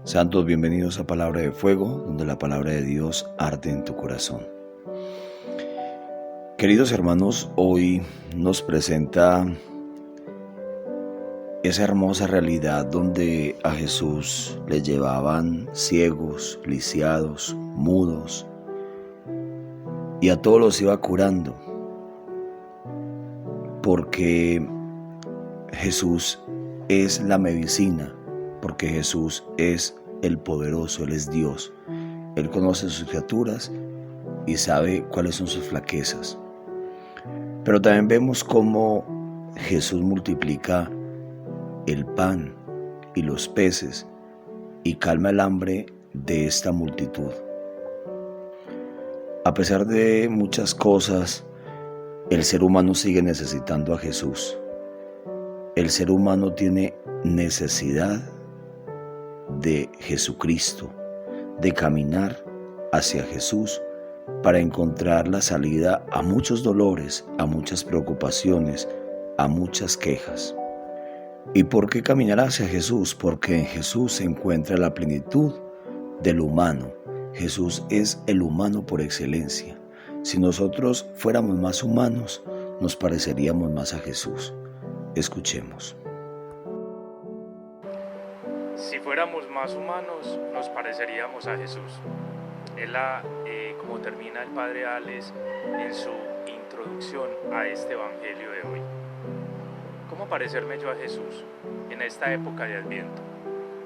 Santos, bienvenidos a Palabra de Fuego, donde la palabra de Dios arde en tu corazón. Queridos hermanos, hoy nos presenta esa hermosa realidad donde a Jesús le llevaban ciegos, lisiados, mudos, y a todos los iba curando, porque Jesús es la medicina, porque Jesús es el poderoso, Él es Dios. Él conoce sus criaturas y sabe cuáles son sus flaquezas. Pero también vemos cómo Jesús multiplica el pan y los peces y calma el hambre de esta multitud. A pesar de muchas cosas, el ser humano sigue necesitando a Jesús. El ser humano tiene necesidad de Jesucristo, de caminar hacia Jesús para encontrar la salida a muchos dolores, a muchas preocupaciones, a muchas quejas. ¿Y por qué caminar hacia Jesús? Porque en Jesús se encuentra la plenitud del humano. Jesús es el humano por excelencia. Si nosotros fuéramos más humanos, nos pareceríamos más a Jesús. Escuchemos. Si fuéramos más humanos, nos pareceríamos a Jesús. Es como termina el Padre Alex en su introducción a este Evangelio de hoy. ¿Cómo parecerme yo a Jesús en esta época de Adviento?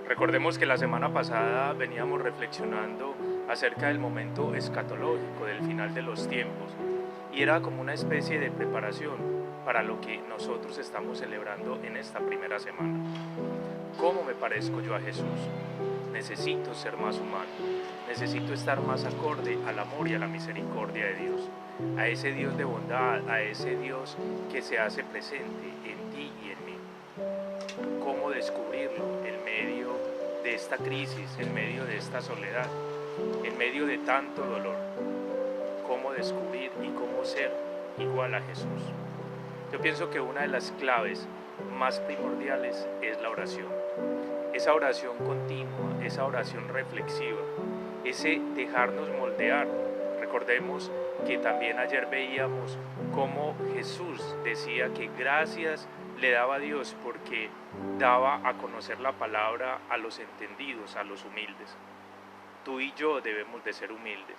Recordemos que la semana pasada veníamos reflexionando acerca del momento escatológico del final de los tiempos y era como una especie de preparación para lo que nosotros estamos celebrando en esta primera semana. ¿Cómo me parezco yo a Jesús? Necesito ser más humano, necesito estar más acorde al amor y a la misericordia de Dios, a ese Dios de bondad, a ese Dios que se hace presente en ti y en mí. ¿Cómo descubrirlo en medio de esta crisis, en medio de esta soledad, en medio de tanto dolor? ¿Cómo descubrir y cómo ser igual a Jesús? Yo pienso que una de las claves más primordiales es la oración. Esa oración continua, esa oración reflexiva, ese dejarnos moldear. Recordemos que también ayer veíamos cómo Jesús decía que gracias le daba a Dios porque daba a conocer la palabra a los entendidos, a los humildes. Tú y yo debemos de ser humildes.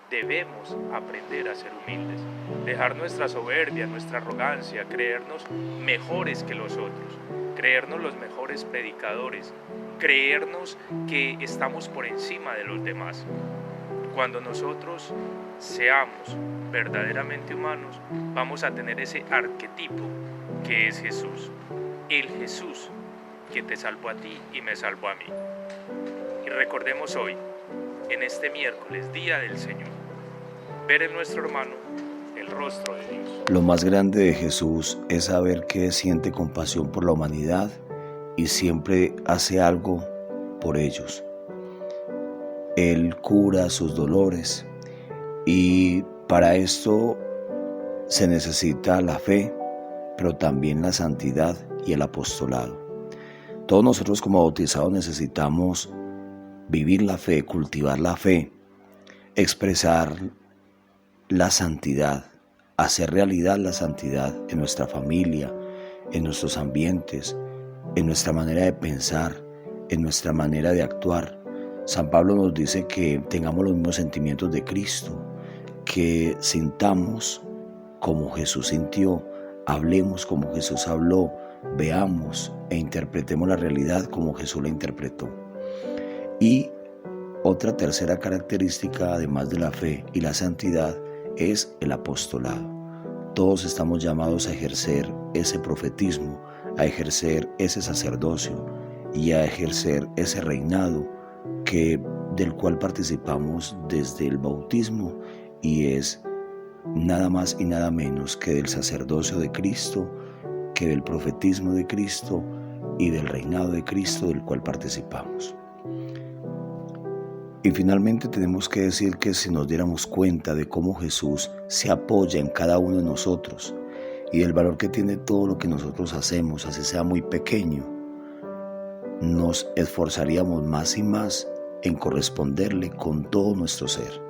Debemos aprender a ser humildes, dejar nuestra soberbia, nuestra arrogancia, creernos mejores que los otros, creernos los mejores predicadores, creernos que estamos por encima de los demás. Cuando nosotros seamos verdaderamente humanos, vamos a tener ese arquetipo que es Jesús, el Jesús que te salvó a ti y me salvó a mí. Y recordemos hoy, en este miércoles, Día del Señor, ver en nuestro hermano el rostro de Dios. Lo más grande de Jesús es saber que siente compasión por la humanidad y siempre hace algo por ellos. Él cura sus dolores y para esto se necesita la fe, pero también la santidad y el apostolado. Todos nosotros como bautizados necesitamos vivir la fe, cultivar la fe, expresar la santidad, hacer realidad la santidad en nuestra familia, en nuestros ambientes, en nuestra manera de pensar, en nuestra manera de actuar. San Pablo nos dice que tengamos los mismos sentimientos de Cristo, que sintamos como Jesús sintió, hablemos como Jesús habló, veamos e interpretemos la realidad como Jesús la interpretó. Y otra tercera característica, además de la fe y la santidad, es el apostolado. Todos estamos llamados a ejercer ese profetismo, a ejercer ese sacerdocio y a ejercer ese reinado del cual participamos desde el bautismo y es nada más y nada menos que del sacerdocio de Cristo, que del profetismo de Cristo y del reinado de Cristo del cual participamos. Y finalmente tenemos que decir que si nos diéramos cuenta de cómo Jesús se apoya en cada uno de nosotros y del valor que tiene todo lo que nosotros hacemos, así sea muy pequeño, nos esforzaríamos más y más en corresponderle con todo nuestro ser.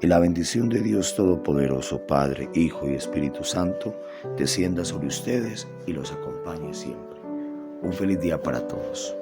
Y la bendición de Dios Todopoderoso, Padre, Hijo y Espíritu Santo, descienda sobre ustedes y los acompañe siempre. Un feliz día para todos.